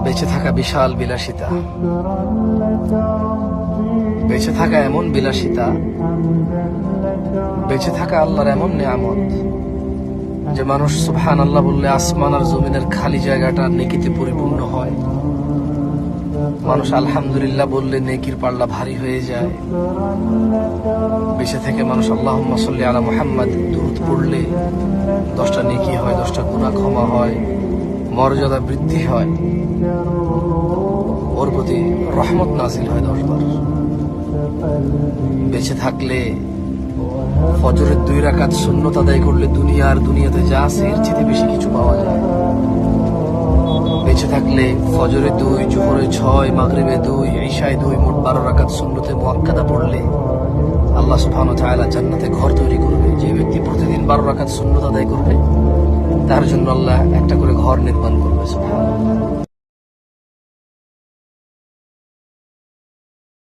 বেঁচে থাকা বিশাল বিলাসিতা, বেঁচে থাকা এমন বিলাসিতা, বেঁচে থাকা আল্লাহর এমন নিয়ামত যে মানুষ সুবহানাল্লাহ বললে আসমান আর জমিনের খালি জায়গাটা নেকিতে পরিপূর্ণ হয়। মানুষ আলহামদুলিল্লাহ বললে নেকির পাল্লা ভারী হয়ে যায়। বেঁচে থেকে মানুষ আল্লাহুম্মা সাল্লি আলা মুহাম্মাদ দুরূদ পড়লে 10টা নেকি হয়, 10টা গুনাহ ক্ষমা হয়, মর্যাদা বৃদ্ধি হয়, ওর প্রতি রহমত নাজিল হয় 10 বার। বেঁচে থাকলে ফজরের 2 রাকাত সুন্নত আদায় করলে দুনিয়াতে যা আছে এর চেয়ে বেশি কিছু পাওয়া যায়। বেঁচে থাকলে ফজরে 2, জোহরে 6, মাগরিবে 2, ইশায় 2, মোট 12 রাকাত সুন্নতে মুআক্কাদা পড়লে আল্লাহ সুবহানাহু ওয়া তাআলা জান্নাতে ঘর তৈরি করবে। যে ব্যক্তি প্রতিদিন 12 রাকাত সুন্নত আদায় করবে তার জন্য আল্লাহ একটা করে ঘর নির্মাণ করবে। সুবহানাল্লাহ।